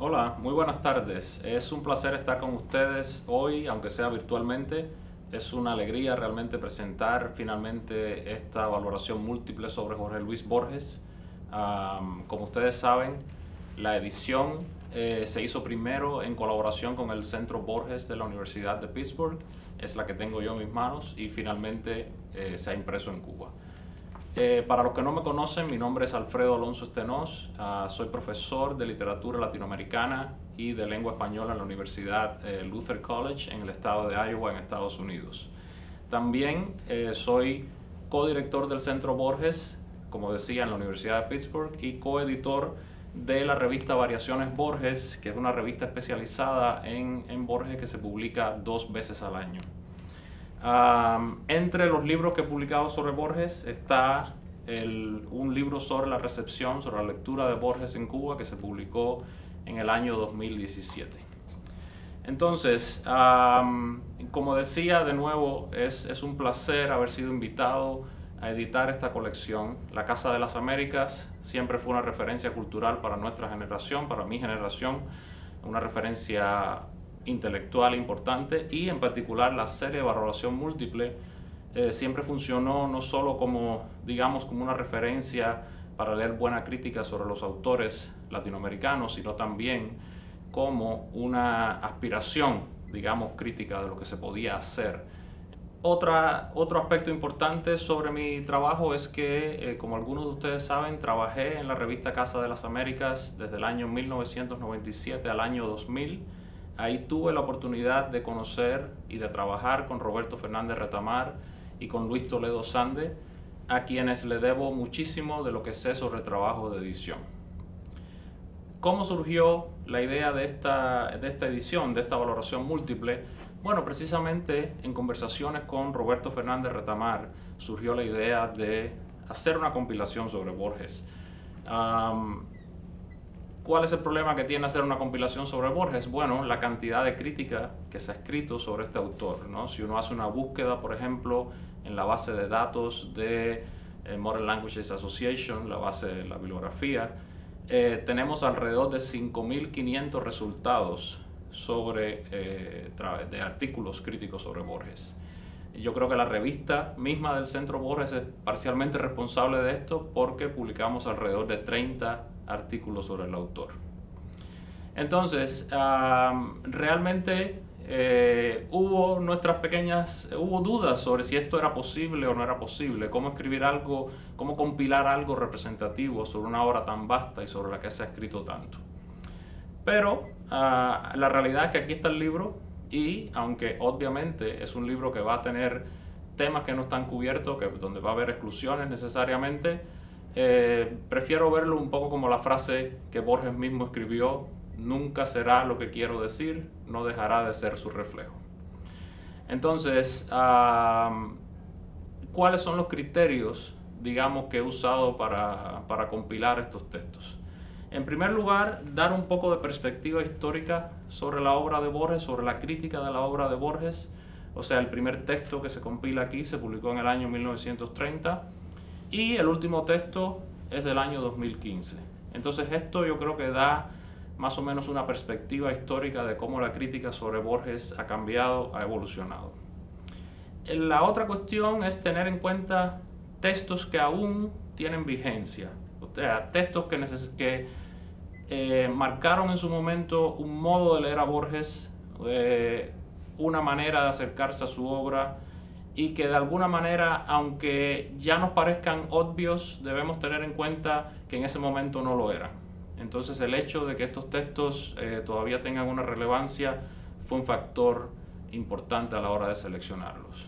Hola, muy buenas tardes. Es un placer estar con ustedes hoy, aunque sea virtualmente. Es una alegría realmente presentar finalmente esta valoración múltiple sobre Jorge Luis Borges. Como ustedes saben, la edición se hizo primero en colaboración con el Centro Borges de la Universidad de Pittsburgh. Es la que tengo yo en mis manos y finalmente se ha impreso en Cuba. Para los que no me conocen, mi nombre es Alfredo Alonso Estenós, soy profesor de literatura latinoamericana y de lengua española en la Universidad Luther College en el estado de Iowa, en Estados Unidos. También soy codirector del Centro Borges, como decía, en la Universidad de Pittsburgh, y coeditor de la revista Variaciones Borges, que es una revista especializada en Borges que se publica 2 veces al año. Entre los libros que he publicado sobre Borges está un libro sobre la recepción, sobre la lectura de Borges en Cuba, que se publicó en el año 2017. Entonces, como decía, de nuevo, es un placer haber sido invitado a editar esta colección. La Casa de las Américas siempre fue una referencia cultural para nuestra generación, para mi generación, una referencia intelectual importante, y en particular la serie de valoración múltiple siempre funcionó no solo como, digamos, como una referencia para leer buena crítica sobre los autores latinoamericanos, sino también como una aspiración, digamos, crítica de lo que se podía hacer. Otro aspecto importante sobre mi trabajo es que, como algunos de ustedes saben, trabajé en la revista Casa de las Américas desde el año 1997 al año 2000. Ahí tuve la oportunidad de conocer y de trabajar con Roberto Fernández Retamar y con Luis Toledo Sande, a quienes le debo muchísimo de lo que sé sobre el trabajo de edición. ¿Cómo surgió la idea de esta edición, de esta valoración múltiple? Bueno, precisamente en conversaciones con Roberto Fernández Retamar surgió la idea de hacer una compilación sobre Borges. ¿Cuál es el problema que tiene hacer una compilación sobre Borges? Bueno, la cantidad de crítica que se ha escrito sobre este autor, ¿no? Si uno hace una búsqueda, por ejemplo, en la base de datos de Modern Languages Association, la base de la bibliografía, tenemos alrededor de 5.500 resultados de artículos críticos sobre Borges. Yo creo que la revista misma del Centro Borges es parcialmente responsable de esto, porque publicamos alrededor de 30 artículos sobre el autor. Entonces, realmente hubo dudas sobre si esto era posible o no era posible, cómo escribir algo, cómo compilar algo representativo sobre una obra tan vasta y sobre la que se ha escrito tanto. Pero la realidad es que aquí está el libro, y aunque obviamente es un libro que va a tener temas que no están cubiertos, donde va a haber exclusiones necesariamente, prefiero verlo un poco como la frase que Borges mismo escribió: nunca será lo que quiero decir, no dejará de ser su reflejo. Entonces, ¿cuáles son los criterios, digamos, que he usado para compilar estos textos? En primer lugar, dar un poco de perspectiva histórica sobre la obra de Borges, sobre la crítica de la obra de Borges. O sea, el primer texto que se compila aquí se publicó en el año 1930 y el último texto es del año 2015. Entonces esto yo creo que da más o menos una perspectiva histórica de cómo la crítica sobre Borges ha cambiado, ha evolucionado. La otra cuestión es tener en cuenta textos que aún tienen vigencia, o sea, textos que marcaron en su momento un modo de leer a Borges, una manera de acercarse a su obra, y que de alguna manera, aunque ya nos parezcan obvios, debemos tener en cuenta que en ese momento no lo eran. Entonces el hecho de que estos textos todavía tengan una relevancia fue un factor importante a la hora de seleccionarlos.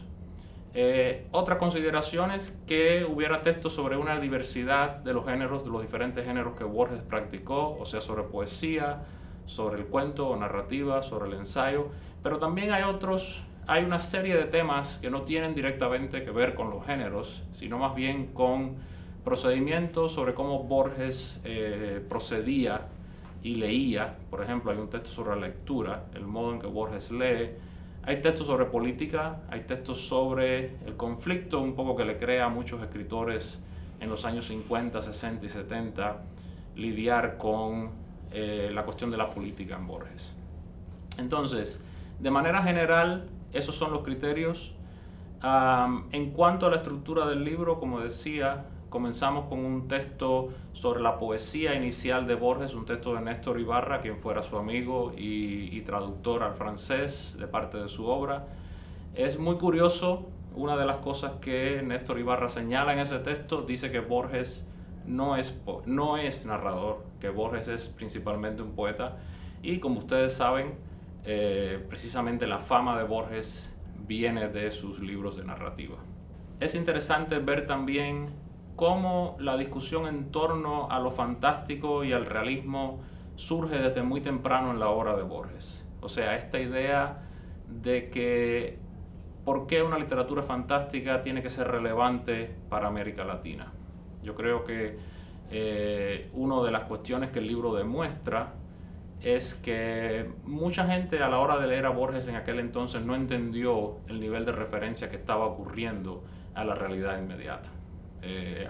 Otra consideración es que hubiera textos sobre una diversidad de los géneros, de los diferentes géneros que Borges practicó, o sea, sobre poesía, sobre el cuento o narrativa, sobre el ensayo, pero también hay una serie de temas que no tienen directamente que ver con los géneros, sino más bien con procedimientos sobre cómo Borges procedía y leía. Por ejemplo, hay un texto sobre la lectura, el modo en que Borges lee. Hay textos sobre política, hay textos sobre el conflicto un poco que le crea a muchos escritores en los años 50, 60 y 70 lidiar con la cuestión de la política en Borges. Entonces, de manera general, esos son los criterios. En cuanto a la estructura del libro, como decía, comenzamos con un texto sobre la poesía inicial de Borges, un texto de Néstor Ibarra, quien fuera su amigo y traductor al francés de parte de su obra. Es muy curioso, una de las cosas que Néstor Ibarra señala en ese texto, dice que Borges no es narrador, que Borges es principalmente un poeta, y como ustedes saben, precisamente la fama de Borges viene de sus libros de narrativa. Es interesante ver también cómo la discusión en torno a lo fantástico y al realismo surge desde muy temprano en la obra de Borges. O sea, esta idea de que por qué una literatura fantástica tiene que ser relevante para América Latina. Yo creo que una de las cuestiones que el libro demuestra es que mucha gente a la hora de leer a Borges en aquel entonces no entendió el nivel de referencia que estaba ocurriendo a la realidad inmediata.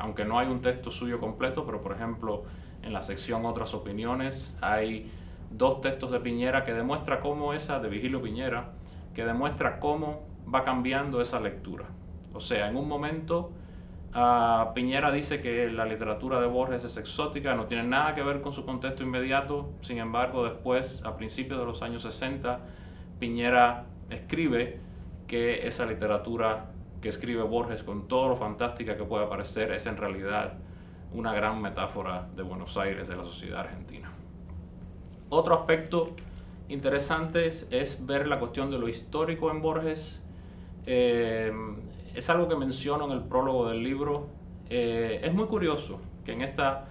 Aunque no hay un texto suyo completo, pero por ejemplo en la sección Otras opiniones hay dos textos de Piñera que demuestra cómo de Vigilio Piñera, que demuestra cómo va cambiando esa lectura. O sea, en un momento Piñera dice que la literatura de Borges es exótica, no tiene nada que ver con su contexto inmediato. Sin embargo, después, a principios de los años 60, Piñera escribe que esa literatura que escribe Borges, con todo lo fantástica que puede parecer, es en realidad una gran metáfora de Buenos Aires, de la sociedad argentina. Otro aspecto interesante es ver la cuestión de lo histórico en Borges. Es algo que menciono en el prólogo del libro. Es muy curioso que en esta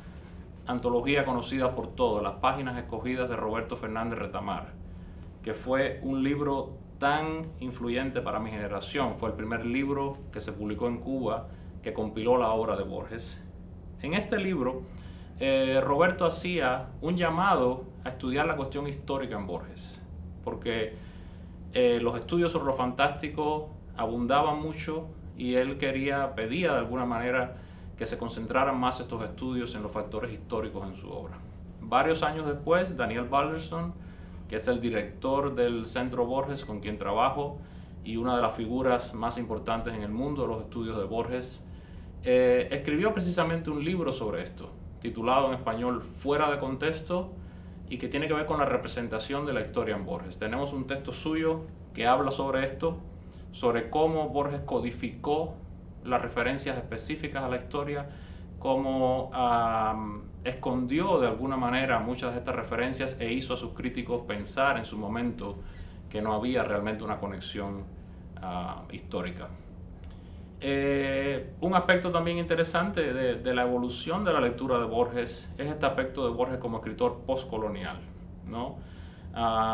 antología conocida por todos, Las páginas escogidas de Roberto Fernández Retamar, que fue un libro tan influyente para mi generación, fue el primer libro que se publicó en Cuba que compiló la obra de Borges. En este libro, Roberto hacía un llamado a estudiar la cuestión histórica en Borges, porque los estudios sobre lo fantástico abundaban mucho y él pedía de alguna manera que se concentraran más estos estudios en los factores históricos en su obra. Varios años después, Daniel Balderston, que es el director del Centro Borges con quien trabajo y una de las figuras más importantes en el mundo de los estudios de Borges, escribió precisamente un libro sobre esto, titulado en español Fuera de contexto, y que tiene que ver con la representación de la historia en Borges. Tenemos un texto suyo que habla sobre esto, sobre cómo Borges codificó las referencias específicas a la historia, cómo escondió de alguna manera muchas de estas referencias e hizo a sus críticos pensar en su momento que no había realmente una conexión histórica. Un aspecto también interesante de la evolución de la lectura de Borges es este aspecto de Borges como escritor postcolonial, ¿no?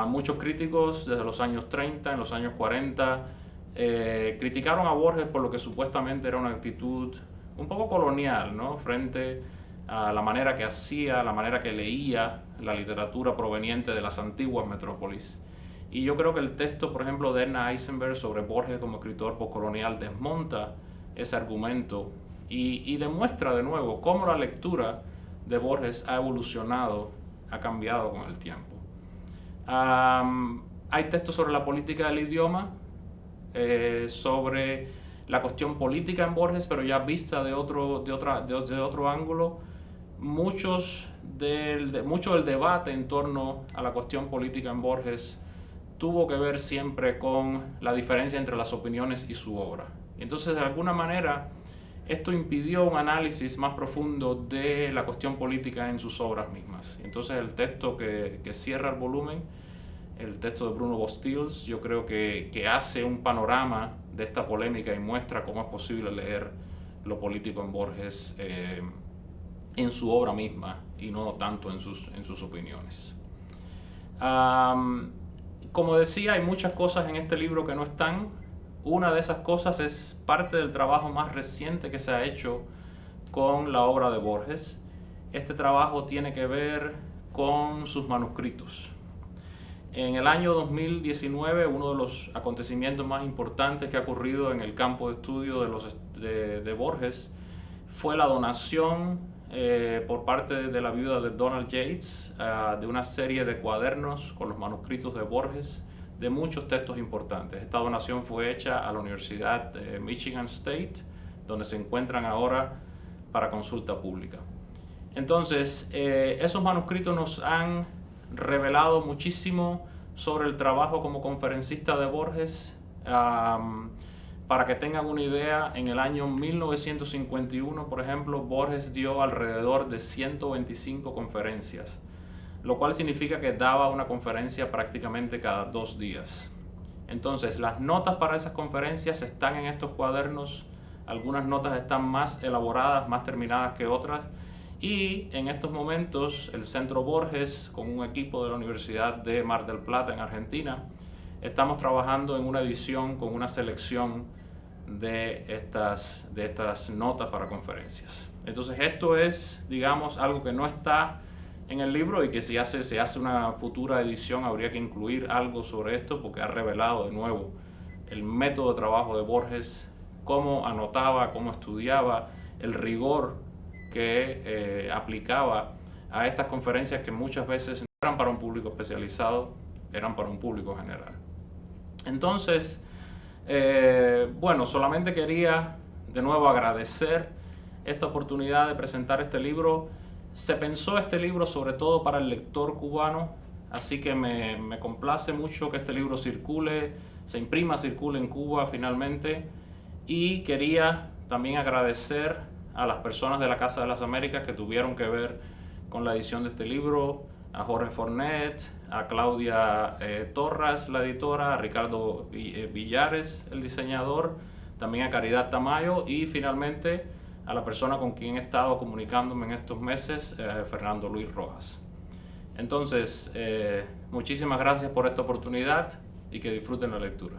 Muchos críticos desde los años 30, en los años 40, criticaron a Borges por lo que supuestamente era una actitud un poco colonial, ¿no? Frente a la manera que hacía, la manera que leía la literatura proveniente de las antiguas metrópolis. Y yo creo que el texto, por ejemplo, de Edna Eisenberg sobre Borges como escritor postcolonial desmonta ese argumento y demuestra de nuevo cómo la lectura de Borges ha evolucionado, ha cambiado con el tiempo. Hay textos sobre la política del idioma, sobre la cuestión política en Borges, pero ya vista de otro ángulo. Mucho del debate en torno a la cuestión política en Borges tuvo que ver siempre con la diferencia entre las opiniones y su obra. Entonces, de alguna manera, esto impidió un análisis más profundo de la cuestión política en sus obras mismas. Entonces, el texto que cierra el volumen, el texto de Bruno Bostils, yo creo que hace un panorama de esta polémica y muestra cómo es posible leer lo político en Borges en su obra misma y no tanto en sus opiniones. Como decía, hay muchas cosas en este libro que no están. Una de esas cosas es parte del trabajo más reciente que se ha hecho con la obra de Borges. Este trabajo tiene que ver con sus manuscritos. En el año 2019, uno de los acontecimientos más importantes que ha ocurrido en el campo de estudio de Borges fue la donación por parte de la viuda de Donald Yates de una serie de cuadernos con los manuscritos de Borges de muchos textos importantes. Esta donación fue hecha a la Universidad de Michigan State, donde se encuentran ahora para consulta pública. Entonces, esos manuscritos nos han revelado muchísimo sobre el trabajo como conferencista de Borges. Para que tengan una idea, en el año 1951, por ejemplo, Borges dio alrededor de 125 conferencias, lo cual significa que daba una conferencia prácticamente cada 2 días. Entonces, las notas para esas conferencias están en estos cuadernos. Algunas notas están más elaboradas, más terminadas que otras. Y en estos momentos, el Centro Borges, con un equipo de la Universidad de Mar del Plata en Argentina, estamos trabajando en una edición con una selección de estas notas para conferencias. Entonces esto es, digamos, algo que no está en el libro y que si se hace una futura edición habría que incluir algo sobre esto, porque ha revelado de nuevo el método de trabajo de Borges, cómo anotaba, cómo estudiaba, el rigor que aplicaba a estas conferencias que muchas veces no eran para un público especializado, eran para un público general. Entonces, bueno, solamente quería de nuevo agradecer esta oportunidad de presentar este libro. Se pensó este libro sobre todo para el lector cubano, así que me complace mucho que este libro circule en Cuba finalmente. Y quería también agradecer a las personas de la Casa de las Américas que tuvieron que ver con la edición de este libro, a Jorge Fornet, a Claudia Torras, la editora, a Ricardo Villares, el diseñador, también a Caridad Tamayo y finalmente a la persona con quien he estado comunicándome en estos meses, Fernando Luis Rojas. Entonces, muchísimas gracias por esta oportunidad y que disfruten la lectura.